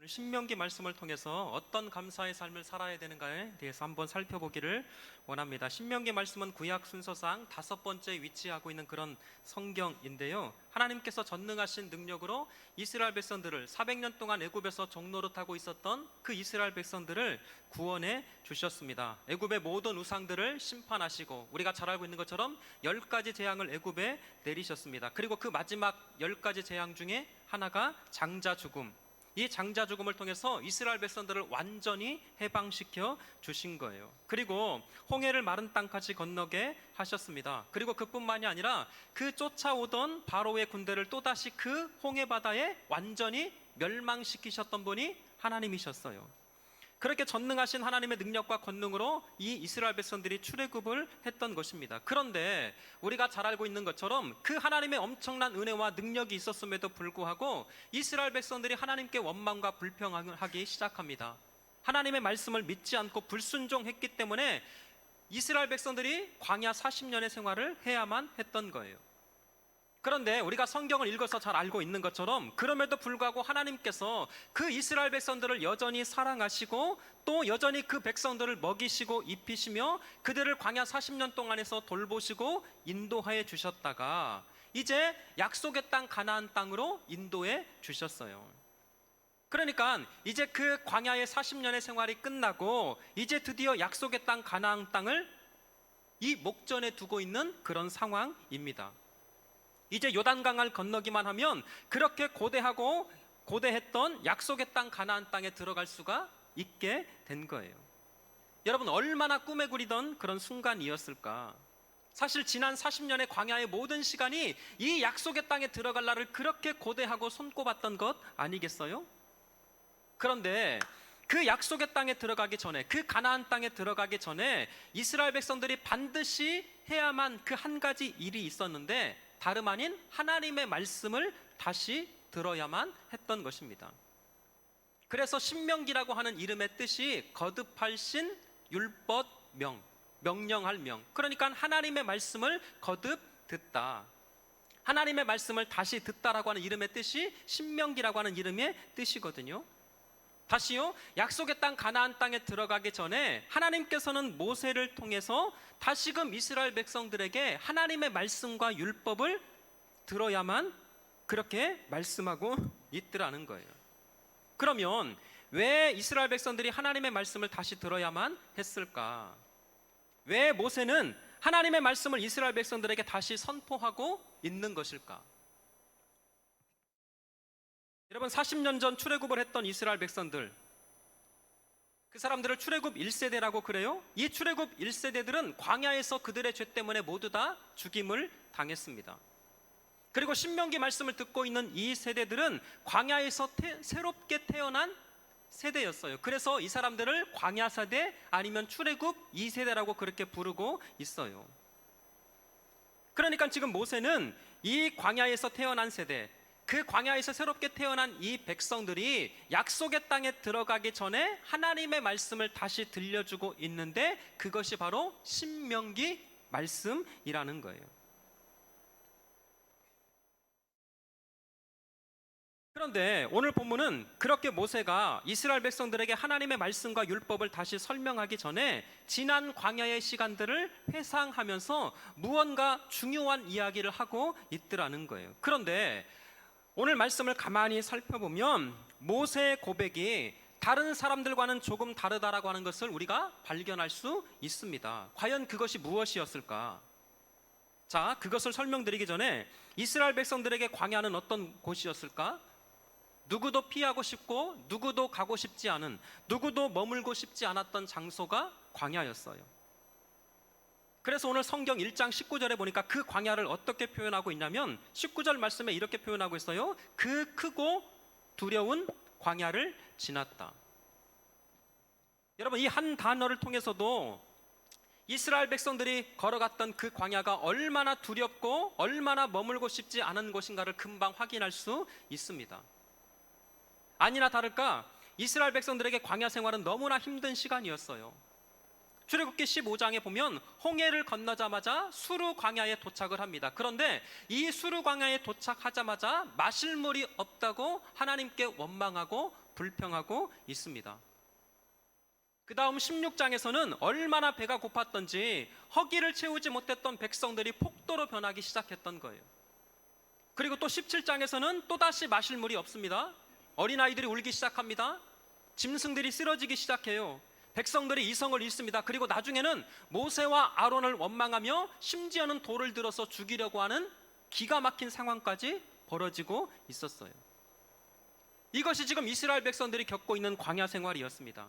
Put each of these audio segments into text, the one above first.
신명기 말씀을 통해서 어떤 감사의 삶을 살아야 되는가에 대해서 한번 살펴보기를 원합니다. 신명기 말씀은 구약 순서상 5번째 위치하고 있는 그런 성경인데요, 하나님께서 전능하신 능력으로 이스라엘 백성들을 400년 동안 애굽에서 종노릇하고 있었던 그 이스라엘 백성들을 구원해 주셨습니다. 애굽의 모든 우상들을 심판하시고 우리가 잘 알고 있는 것처럼 10가지 재앙을 애굽에 내리셨습니다. 그리고 그 마지막 10가지 재앙 중에 하나가 장자 죽음, 이 장자 죽음을 통해서 이스라엘 백성들을 완전히 해방시켜 주신 거예요. 그리고 홍해를 마른 땅까지 건너게 하셨습니다. 그리고 그뿐만이 아니라 그 쫓아오던 바로의 군대를 또다시 그 홍해 바다에 완전히 멸망시키셨던 분이 하나님이셨어요. 그렇게 전능하신 하나님의 능력과 권능으로 이 이스라엘 백성들이 출애굽을 했던 것입니다. 그런데 우리가 잘 알고 있는 것처럼 그 하나님의 엄청난 은혜와 능력이 있었음에도 불구하고 이스라엘 백성들이 하나님께 원망과 불평을 하기 시작합니다. 하나님의 말씀을 믿지 않고 불순종했기 때문에 이스라엘 백성들이 광야 40년의 생활을 해야만 했던 거예요. 그런데 우리가 성경을 읽어서 잘 알고 있는 것처럼 그럼에도 불구하고 하나님께서 그 이스라엘 백성들을 여전히 사랑하시고 또 여전히 그 백성들을 먹이시고 입히시며 그들을 광야 40년 동안에서 돌보시고 인도하여 주셨다가 이제 약속의 땅 가나안 땅으로 인도해 주셨어요. 그러니까 이제 그 광야의 40년의 생활이 끝나고 이제 드디어 약속의 땅 가나안 땅을 이 목전에 두고 있는 그런 상황입니다. 이제 요단강을 건너기만 하면 그렇게 고대했던 약속의 땅 가나안 땅에 들어갈 수가 있게 된 거예요. 여러분, 얼마나 꿈에 그리던 그런 순간이었을까. 사실 지난 40년의 광야의 모든 시간이 이 약속의 땅에 들어갈 날을 그렇게 고대하고 손꼽았던 것 아니겠어요? 그런데 그 약속의 땅에 들어가기 전에, 그 가나안 땅에 들어가기 전에 이스라엘 백성들이 반드시 해야만 그 한 가지 일이 있었는데 다름 아닌 하나님의 말씀을 다시 들어야만 했던 것입니다. 그래서 신명기라고 하는 이름의 뜻이 거듭하신 율법 명, 명령할 명. 그러니까 하나님의 말씀을 거듭 듣다, 하나님의 말씀을 다시 듣다라고 하는 이름의 뜻이 신명기라고 하는 이름의 뜻이거든요. 다시요, 약속의 땅 가나안 땅에 들어가기 전에 하나님께서는 모세를 통해서 다시금 이스라엘 백성들에게 하나님의 말씀과 율법을 들어야만 그렇게 말씀하고 있더라는 거예요. 그러면 왜 이스라엘 백성들이 하나님의 말씀을 다시 들어야만 했을까? 왜 모세는 하나님의 말씀을 이스라엘 백성들에게 다시 선포하고 있는 것일까? 여러분, 40년 전 출애굽을 했던 이스라엘 백성들, 그 사람들을 출애굽 1세대라고 그래요. 이 출애굽 1세대들은 광야에서 그들의 죄 때문에 모두 다 죽임을 당했습니다. 그리고 신명기 말씀을 듣고 있는 이 세대들은 광야에서 새롭게 태어난 세대였어요. 그래서 이 사람들을 광야 세대 아니면 출애굽 2세대라고 그렇게 부르고 있어요. 그러니까 지금 모세는 이 광야에서 태어난 세대, 그 광야에서 새롭게 태어난 이 백성들이 약속의 땅에 들어가기 전에 하나님의 말씀을 다시 들려주고 있는데 그것이 바로 신명기 말씀이라는 거예요. 그런데 오늘 본문은 그렇게 모세가 이스라엘 백성들에게 하나님의 말씀과 율법을 다시 설명하기 전에 지난 광야의 시간들을 회상하면서 무언가 중요한 이야기를 하고 있더라는 거예요. 그런데 오늘 말씀을 가만히 살펴보면 모세의 고백이 다른 사람들과는 조금 다르다라고 하는 것을 우리가 발견할 수 있습니다. 과연 그것이 무엇이었을까? 자, 그것을 설명드리기 전에 이스라엘 백성들에게 광야는 어떤 곳이었을까? 누구도 피하고 싶고 누구도 가고 싶지 않은, 누구도 머물고 싶지 않았던 장소가 광야였어요. 그래서 오늘 성경 1장 19절에 보니까 그 광야를 어떻게 표현하고 있냐면 19절 말씀에 이렇게 표현하고 있어요. 그 크고 두려운 광야를 지났다. 여러분, 이 한 단어를 통해서도 이스라엘 백성들이 걸어갔던 그 광야가 얼마나 두렵고 얼마나 머물고 싶지 않은 곳인가를 금방 확인할 수 있습니다. 아니나 다를까 이스라엘 백성들에게 광야 생활은 너무나 힘든 시간이었어요. 출애굽기 15장에 보면 홍해를 건너자마자 수르 광야에 도착을 합니다. 그런데 이 수르 광야에 도착하자마자 마실 물이 없다고 하나님께 원망하고 불평하고 있습니다. 그 다음 16장에서는 얼마나 배가 고팠던지 허기를 채우지 못했던 백성들이 폭도로 변하기 시작했던 거예요. 그리고 또 17장에서는 또다시 마실 물이 없습니다. 어린아이들이 울기 시작합니다. 짐승들이 쓰러지기 시작해요. 백성들이 이성을 잃습니다. 그리고 나중에는 모세와 아론을 원망하며 심지어는 돌을 들어서 죽이려고 하는 기가 막힌 상황까지 벌어지고 있었어요. 이것이 지금 이스라엘 백성들이 겪고 있는 광야 생활이었습니다.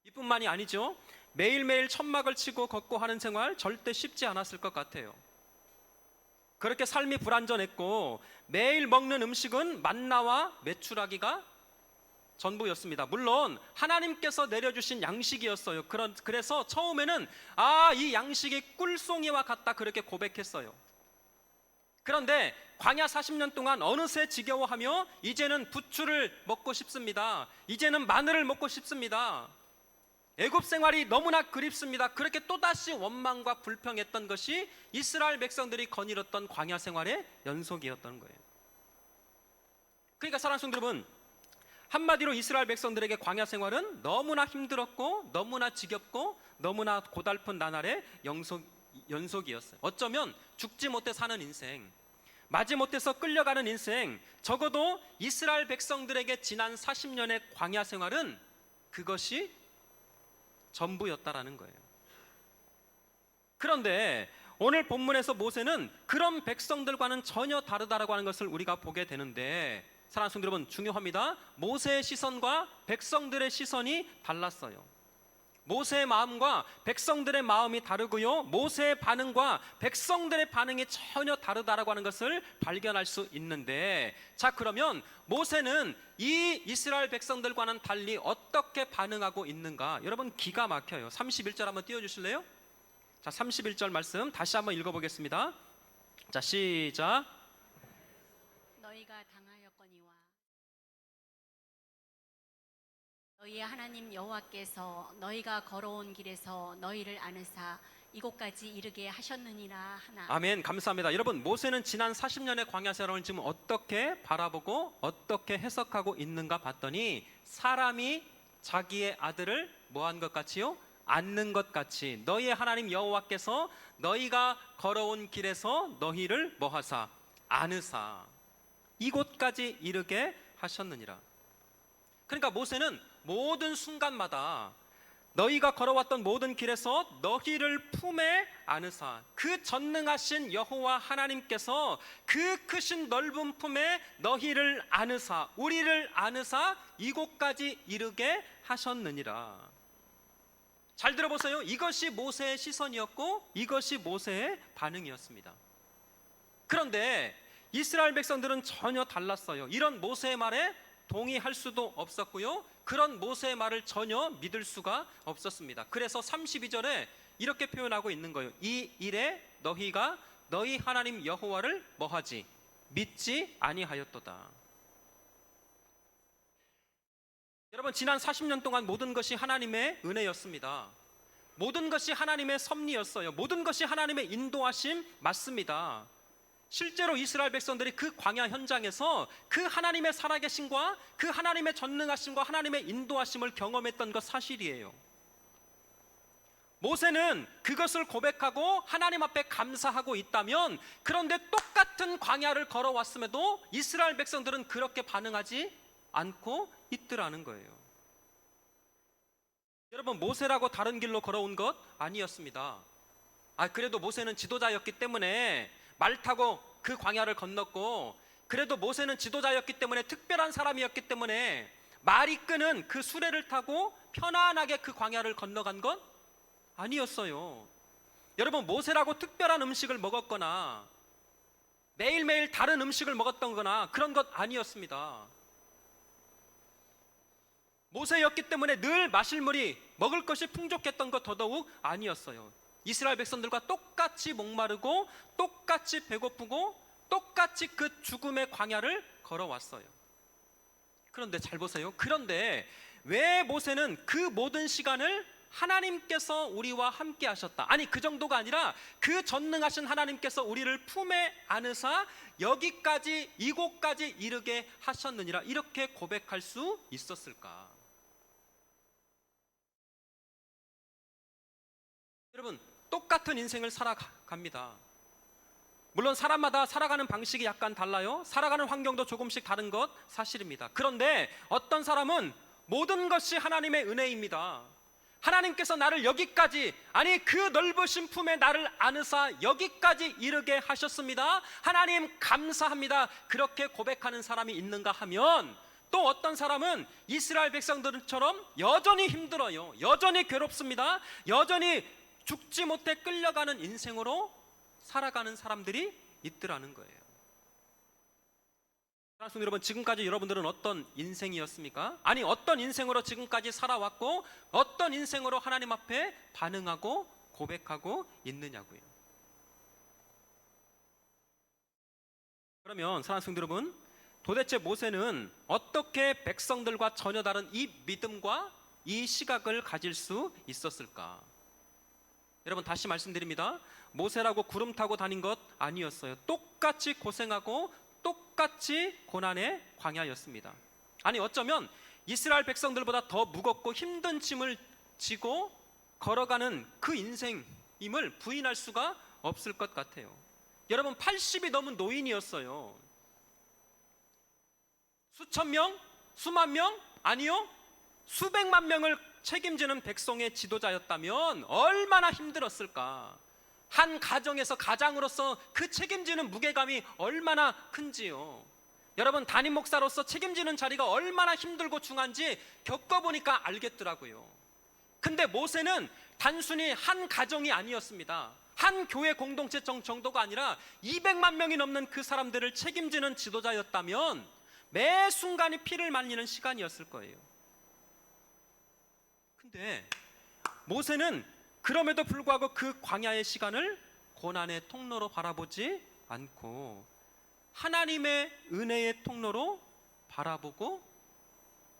이뿐만이 아니죠. 매일매일 천막을 치고 걷고 하는 생활 절대 쉽지 않았을 것 같아요. 그렇게 삶이 불안전했고 매일 먹는 음식은 만나와 메추라기가 전부였습니다. 물론 하나님께서 내려주신 양식이었어요. 그래서 처음에는 이 양식이 꿀송이와 같다 그렇게 고백했어요. 그런데 광야 40년 동안 어느새 지겨워하며 이제는 부추를 먹고 싶습니다. 이제는 마늘을 먹고 싶습니다. 애굽 생활이 너무나 그립습니다. 그렇게 또다시 원망과 불평했던 것이 이스라엘 백성들이 거닐었던 광야 생활의 연속이었던 거예요. 그러니까 사랑하는 성도 여러분, 한마디로 이스라엘 백성들에게 광야 생활은 너무나 힘들었고 너무나 지겹고 너무나 고달픈 나날의 연속이었어요. 어쩌면 죽지 못해 사는 인생, 마지못해서 끌려가는 인생, 적어도 이스라엘 백성들에게 지난 40년의 광야 생활은 그것이 전부였다라는 거예요. 그런데 오늘 본문에서 모세는 그런 백성들과는 전혀 다르다라고 하는 것을 우리가 보게 되는데, 사랑하는 성도 여러분, 중요합니다. 모세의 시선과 백성들의 시선이 달랐어요. 모세의 마음과 백성들의 마음이 다르고요, 모세의 반응과 백성들의 반응이 전혀 다르다라고 하는 것을 발견할 수 있는데, 자, 그러면 모세는 이 이스라엘 백성들과는 달리 어떻게 반응하고 있는가? 여러분, 기가 막혀요. 31절 한번 띄워주실래요? 자, 31절 말씀 다시 한번 읽어보겠습니다. 자, 시작. 너희가 당하였거니와 너희의 하나님 여호와께서 너희가 걸어온 길에서 너희를 안으사 이곳까지 이르게 하셨느니라 하나. 아멘. 감사합니다. 여러분, 모세는 지난 40년의 광야 생활을 지금 어떻게 바라보고 어떻게 해석하고 있는가 봤더니, 사람이 자기의 아들을 뭐한 것 같이요? 안는 것 같이 너희의 하나님 여호와께서 너희가 걸어온 길에서 너희를 뭐하사? 안으사 이곳까지 이르게 하셨느니라. 그러니까 모세는 모든 순간마다 너희가 걸어왔던 모든 길에서 너희를 품에 안으사, 그 전능하신 여호와 하나님께서 그 크신 넓은 품에 너희를 안으사, 우리를 안으사 이곳까지 이르게 하셨느니라. 잘 들어보세요. 이것이 모세의 시선이었고 이것이 모세의 반응이었습니다. 그런데 이스라엘 백성들은 전혀 달랐어요. 이런 모세의 말에 동의할 수도 없었고요, 그런 모세의 말을 전혀 믿을 수가 없었습니다. 그래서 32절에 이렇게 표현하고 있는 거예요. 이 일에 너희가 너희 하나님 여호와를 뭐하지? 믿지 아니하였도다. 여러분, 지난 40년 동안 모든 것이 하나님의 은혜였습니다. 모든 것이 하나님의 섭리였어요. 모든 것이 하나님의 인도하심 맞습니다. 실제로 이스라엘 백성들이 그 광야 현장에서 그 하나님의 살아계심과 그 하나님의 전능하심과 하나님의 인도하심을 경험했던 것 사실이에요. 모세는 그것을 고백하고 하나님 앞에 감사하고 있다면, 그런데 똑같은 광야를 걸어왔음에도 이스라엘 백성들은 그렇게 반응하지 않고 있더라는 거예요. 여러분, 모세라고 다른 길로 걸어온 것 아니었습니다. 그래도 모세는 지도자였기 때문에 말 타고 그 광야를 건넜고, 그래도 모세는 지도자였기 때문에 특별한 사람이었기 때문에 말 이끄는 그 수레를 타고 편안하게 그 광야를 건너간 것 아니었어요. 여러분, 모세라고 특별한 음식을 먹었거나 매일매일 다른 음식을 먹었던 거나 그런 것 아니었습니다. 모세였기 때문에 늘 마실 물이, 먹을 것이 풍족했던 것 더더욱 아니었어요. 이스라엘 백성들과 똑같이 목마르고 똑같이 배고프고 똑같이 그 죽음의 광야를 걸어왔어요. 그런데 잘 보세요. 그런데 왜 모세는 그 모든 시간을 하나님께서 우리와 함께 하셨다. 아니, 그 정도가 아니라 그 전능하신 하나님께서 우리를 품에 안으사 여기까지, 이곳까지 이르게 하셨느니라. 이렇게 고백할 수 있었을까? 여러분, 똑같은 인생을 살아갑니다. 물론 사람마다 살아가는 방식이 약간 달라요. 살아가는 환경도 조금씩 다른 것 사실입니다. 그런데 어떤 사람은 모든 것이 하나님의 은혜입니다. 하나님께서 나를 여기까지, 아니 그 넓으신 품에 나를 안으사 여기까지 이르게 하셨습니다. 하나님 감사합니다. 그렇게 고백하는 사람이 있는가 하면, 또 어떤 사람은 이스라엘 백성들처럼 여전히 힘들어요. 여전히 괴롭습니다. 여전히 죽지 못해 끌려가는 인생으로 살아가는 사람들이 있더라는 거예요. 사랑하는 여러분, 지금까지 여러분들은 어떤 인생이었습니까? 아니, 어떤 인생으로 지금까지 살아왔고 어떤 인생으로 하나님 앞에 반응하고 고백하고 있느냐고요. 그러면 사랑하는 여러분, 도대체 모세는 어떻게 백성들과 전혀 다른 이 믿음과 이 시각을 가질 수 있었을까? 여러분, 다시 말씀드립니다. 모세라고 구름 타고 다닌 것 아니었어요. 똑같이 고생하고 똑같이 고난의 광야였습니다. 아니, 어쩌면 이스라엘 백성들보다 더 무겁고 힘든 짐을 지고 걸어가는 그 인생임을 부인할 수가 없을 것 같아요. 여러분, 80이 넘은 노인이었어요. 수천 명? 수만 명? 아니요, 수백만 명을 책임지는 백성의 지도자였다면 얼마나 힘들었을까? 한 가정에서 가장으로서 그 책임지는 무게감이 얼마나 큰지요. 여러분, 담임 목사로서 책임지는 자리가 얼마나 힘들고 중한지 겪어보니까 알겠더라고요. 근데 모세는 단순히 한 가정이 아니었습니다. 한 교회 공동체 정도가 아니라 200만 명이 넘는 그 사람들을 책임지는 지도자였다면 매 순간이 피를 말리는 시간이었을 거예요. 근데 모세는 그럼에도 불구하고 그 광야의 시간을 고난의 통로로 바라보지 않고 하나님의 은혜의 통로로 바라보고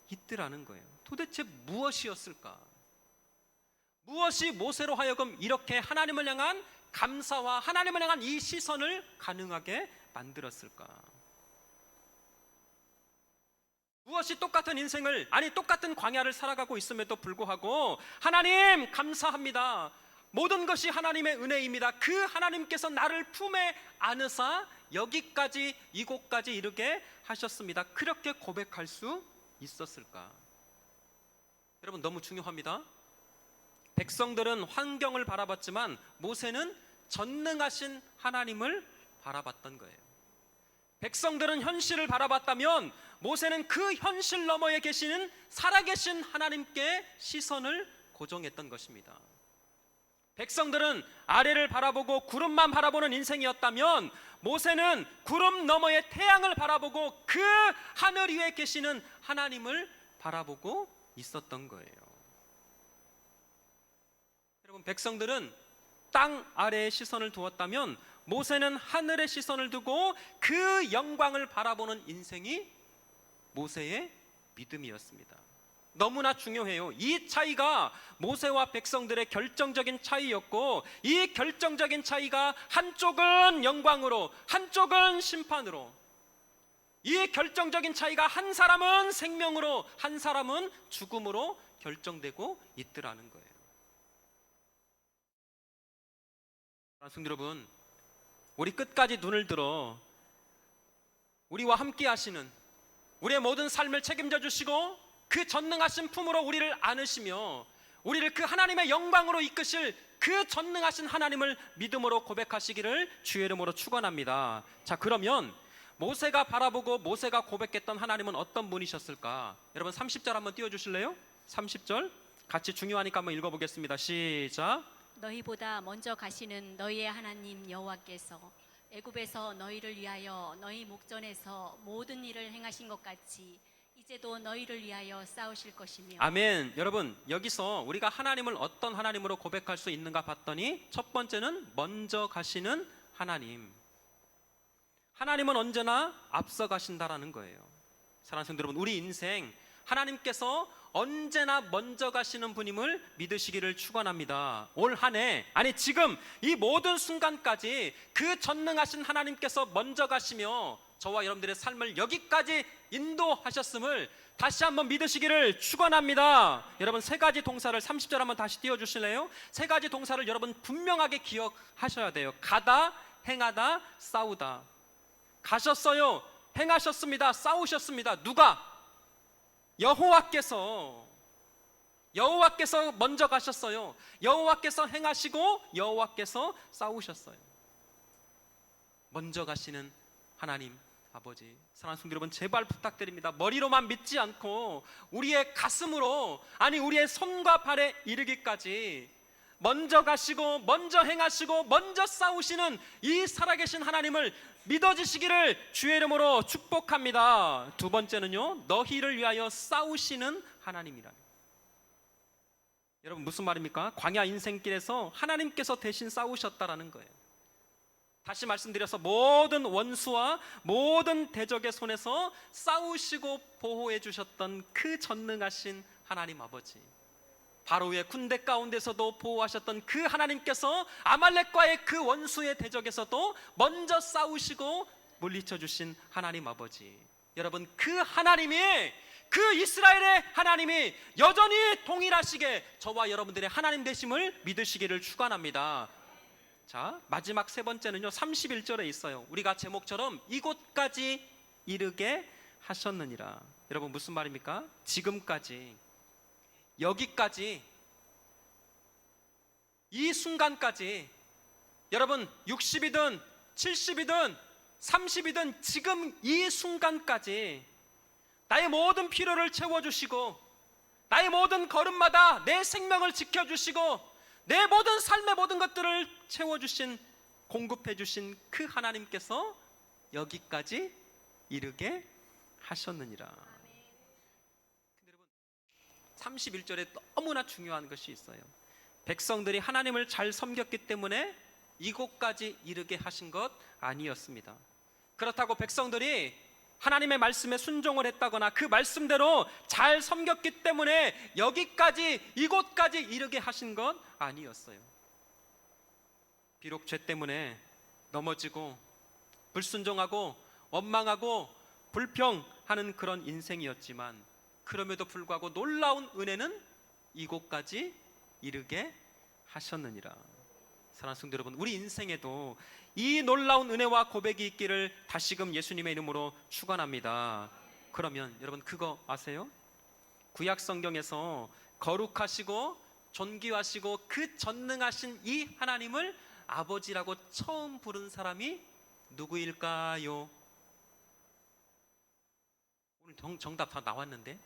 있더라는 거예요. 도대체 무엇이었을까? 무엇이 모세로 하여금 이렇게 하나님을 향한 감사와 하나님을 향한 이 시선을 가능하게 만들었을까? 무엇이 똑같은 인생을, 아니 똑같은 광야를 살아가고 있음에도 불구하고 하나님 감사합니다, 모든 것이 하나님의 은혜입니다, 그 하나님께서 나를 품에 안으사 여기까지, 이곳까지 이르게 하셨습니다, 그렇게 고백할 수 있었을까? 여러분, 너무 중요합니다. 백성들은 환경을 바라봤지만 모세는 전능하신 하나님을 바라봤던 거예요. 백성들은 현실을 바라봤다면 모세는 그 현실 너머에 계시는 살아계신 하나님께 시선을 고정했던 것입니다. 백성들은 아래를 바라보고 구름만 바라보는 인생이었다면 모세는 구름 너머의 태양을 바라보고 그 하늘 위에 계시는 하나님을 바라보고 있었던 거예요. 여러분, 백성들은 땅 아래에 시선을 두었다면 모세는 하늘에 시선을 두고 그 영광을 바라보는 인생이 모세의 믿음이었습니다. 너무나 중요해요. 이 차이가 모세와 백성들의 결정적인 차이였고, 이 결정적인 차이가 한쪽은 영광으로, 한쪽은 심판으로, 이 결정적인 차이가 한 사람은 생명으로, 한 사람은 죽음으로 결정되고 있더라는 거예요. 성도 여러분, 우리 끝까지 눈을 들어 우리와 함께 하시는, 우리의 모든 삶을 책임져 주시고 그 전능하신 품으로 우리를 안으시며 우리를 그 하나님의 영광으로 이끄실 그 전능하신 하나님을 믿음으로 고백하시기를 주의 이름으로 축원합니다. 자, 그러면 모세가 바라보고 모세가 고백했던 하나님은 어떤 분이셨을까? 여러분, 30절 한번 띄워주실래요? 30절 같이 중요하니까 한번 읽어보겠습니다. 시작. 너희보다 먼저 가시는 너희의 하나님 여호와께서 애굽에서 너희를 위하여 너희 목전에서 모든 일을 행하신 것 같이 이제도 너희를 위하여 싸우실 것이며. 아멘. 여러분, 여기서 우리가 하나님을 어떤 하나님으로 고백할 수 있는가 봤더니 첫 번째는 먼저 가시는 하나님. 하나님은 언제나 앞서 가신다라는 거예요. 사랑하는 성도 여러분, 우리 인생 하나님께서 언제나 먼저 가시는 분임을 믿으시기를 축원합니다. 올 한 해, 아니 지금 이 모든 순간까지 그 전능하신 하나님께서 먼저 가시며 저와 여러분들의 삶을 여기까지 인도하셨음을 다시 한번 믿으시기를 축원합니다. 여러분, 세 가지 동사를 30절 한번 다시 띄워주실래요? 세 가지 동사를 여러분 분명하게 기억하셔야 돼요. 가다, 행하다, 싸우다. 가셨어요, 행하셨습니다, 싸우셨습니다. 누가? 여호와께서 먼저 가셨어요. 여호와께서 행하시고 여호와께서 싸우셨어요. 먼저 가시는 하나님 아버지, 사랑하는 성도 여러분, 제발 부탁드립니다. 머리로만 믿지 않고 우리의 가슴으로, 아니 우리의 손과 발에 이르기까지 먼저 가시고 먼저 행하시고 먼저 싸우시는 이 살아계신 하나님을 믿어지시기를 주의 이름으로 축복합니다. 두 번째는요, 너희를 위하여 싸우시는 하나님이라. 여러분, 무슨 말입니까? 광야 인생길에서 하나님께서 대신 싸우셨다라는 거예요. 다시 말씀드려서 모든 원수와 모든 대적의 손에서 싸우시고 보호해 주셨던 그 전능하신 하나님 아버지, 바로의 군대 가운데서도 보호하셨던 그 하나님께서 아말렉과의 그 원수의 대적에서도 먼저 싸우시고 물리쳐 주신 하나님 아버지, 여러분, 그 하나님이, 그 이스라엘의 하나님이 여전히 동일하시게 저와 여러분들의 하나님 되심을 믿으시기를 축원합니다. 자, 마지막 세 번째는요, 31절에 있어요. 우리가 제목처럼 이곳까지 이르게 하셨느니라. 여러분, 무슨 말입니까? 지금까지, 여기까지, 이 순간까지, 여러분 60이든 70이든 30이든 지금 이 순간까지 나의 모든 필요를 채워주시고 나의 모든 걸음마다 내 생명을 지켜주시고 내 모든 삶의 모든 것들을 채워주신, 공급해주신 그 하나님께서 여기까지 이르게 하셨느니라. 근데 여러분, 31절에 너무나 중요한 것이 있어요. 백성들이 하나님을 잘 섬겼기 때문에 이곳까지 이르게 하신 것 아니었습니다. 그렇다고 백성들이 하나님의 말씀에 순종을 했다거나 그 말씀대로 잘 섬겼기 때문에 여기까지, 이곳까지 이르게 하신 것 아니었어요. 비록 죄 때문에 넘어지고 불순종하고 원망하고 불평하는 그런 인생이었지만 그럼에도 불구하고 놀라운 은혜는 이곳까지 이르게 하셨느니라. 사랑하는 성도 여러분, 우리 인생에도 이 놀라운 은혜와 고백이 있기를 다시금 예수님의 이름으로 축원합니다. 그러면 여러분, 그거 아세요? 구약 성경에서 거룩하시고 존귀하시고 그 전능하신 이 하나님을 아버지라고 처음 부른 사람이 누구일까요? 오늘 정답 다 나왔는데,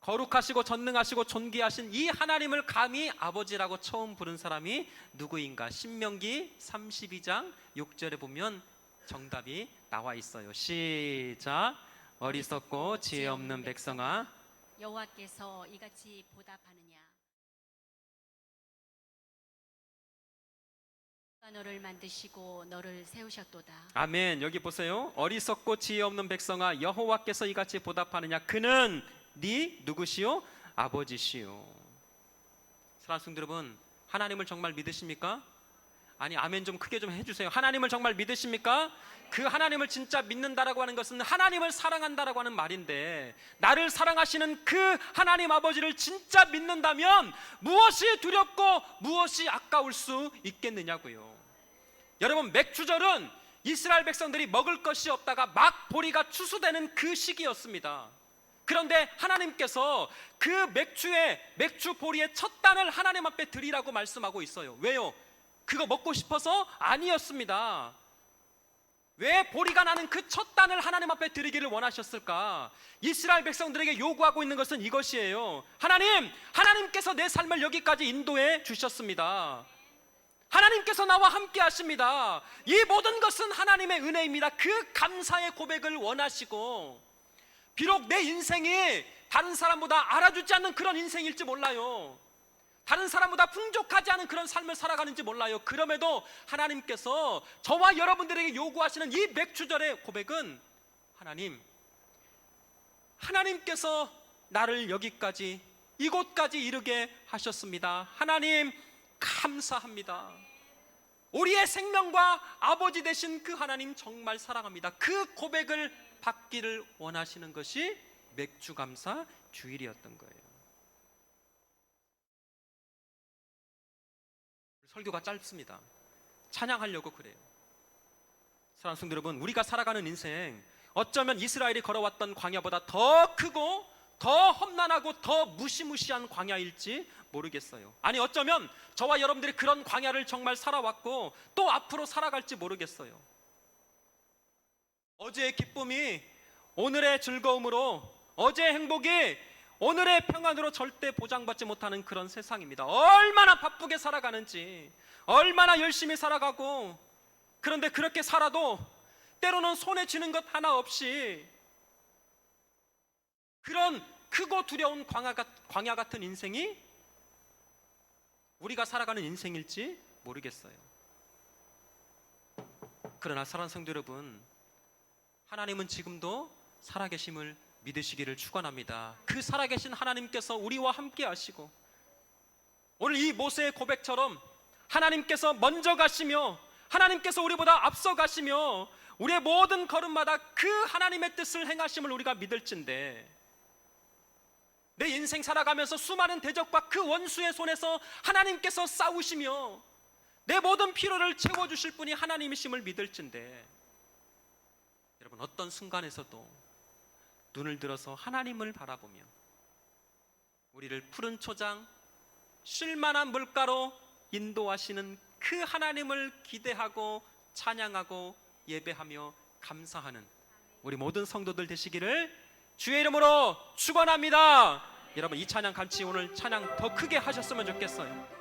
거룩하시고 전능하시고 존귀하신 이 하나님을 감히 아버지라고 처음 부른 사람이 누구인가? 신명기 32장 6절에 보면 정답이 나와 있어요. 시작. 어리석고 지혜 없는 백성아, 여호와께서 이같이 보답하느냐? 너를 만드시고 너를 세우셨도다. 아멘. 여기 보세요. 어리석고 지혜 없는 백성아, 여호와께서 이같이 보답하느냐? 그는 네 누구시요? 아버지시요. 사랑하는 성도 여러분, 하나님을 정말 믿으십니까? 아니, 아멘 좀 크게 좀 해주세요. 하나님을 정말 믿으십니까? 그 하나님을 진짜 믿는다라고 하는 것은 하나님을 사랑한다라고 하는 말인데, 나를 사랑하시는 그 하나님 아버지를 진짜 믿는다면 무엇이 두렵고 무엇이 아까울 수 있겠느냐고요. 여러분, 맥주절은 이스라엘 백성들이 먹을 것이 없다가 막 보리가 추수되는 그 시기였습니다. 그런데 하나님께서 그 맥주 보리의 첫 단을 하나님 앞에 드리라고 말씀하고 있어요. 왜요? 그거 먹고 싶어서? 아니었습니다. 왜 보리가 나는 그 첫 단을 하나님 앞에 드리기를 원하셨을까? 이스라엘 백성들에게 요구하고 있는 것은 이것이에요. 하나님께서 내 삶을 여기까지 인도해 주셨습니다. 하나님께서 나와 함께 하십니다. 이 모든 것은 하나님의 은혜입니다. 그 감사의 고백을 원하시고, 비록 내 인생이 다른 사람보다 알아주지 않는 그런 인생일지 몰라요. 다른 사람보다 풍족하지 않은 그런 삶을 살아가는지 몰라요. 그럼에도 하나님께서 저와 여러분들에게 요구하시는 이 맥주절의 고백은, 하나님, 하나님께서 나를 여기까지 이곳까지 이르게 하셨습니다. 하나님 감사합니다. 우리의 생명과 아버지 되신 그 하나님 정말 사랑합니다. 그 고백을 받기를 원하시는 것이 맥주감사 주일이었던 거예요. 설교가 짧습니다. 찬양하려고 그래요. 사랑하는 성도 여러분, 우리가 살아가는 인생 어쩌면 이스라엘이 걸어왔던 광야보다 더 크고 더 험난하고 더 무시무시한 광야일지 모르겠어요. 아니 어쩌면 저와 여러분들이 그런 광야를 정말 살아왔고 또 앞으로 살아갈지 모르겠어요. 어제의 기쁨이 오늘의 즐거움으로, 어제의 행복이 오늘의 평안으로 절대 보장받지 못하는 그런 세상입니다. 얼마나 바쁘게 살아가는지, 얼마나 열심히 살아가고, 그런데 그렇게 살아도 때로는 손에 쥐는 것 하나 없이 그런 크고 두려운 광야 같은 인생이 우리가 살아가는 인생일지 모르겠어요. 그러나 사랑하는 성도 여러분, 하나님은 지금도 살아계심을 믿으시기를 축원합니다. 그 살아계신 하나님께서 우리와 함께 하시고, 오늘 이 모세의 고백처럼 하나님께서 먼저 가시며 하나님께서 우리보다 앞서 가시며 우리의 모든 걸음마다 그 하나님의 뜻을 행하심을 우리가 믿을진데, 내 인생 살아가면서 수많은 대적과 그 원수의 손에서 하나님께서 싸우시며 내 모든 필요를 채워주실 분이 하나님이심을 믿을진데, 여러분 어떤 순간에서도 눈을 들어서 하나님을 바라보며 우리를 푸른 초장, 쉴만한 물가로 인도하시는 그 하나님을 기대하고 찬양하고 예배하며 감사하는 우리 모든 성도들 되시기를 주의 이름으로 축원합니다. 여러분 이 찬양 같이 오늘 찬양 더 크게 하셨으면 좋겠어요.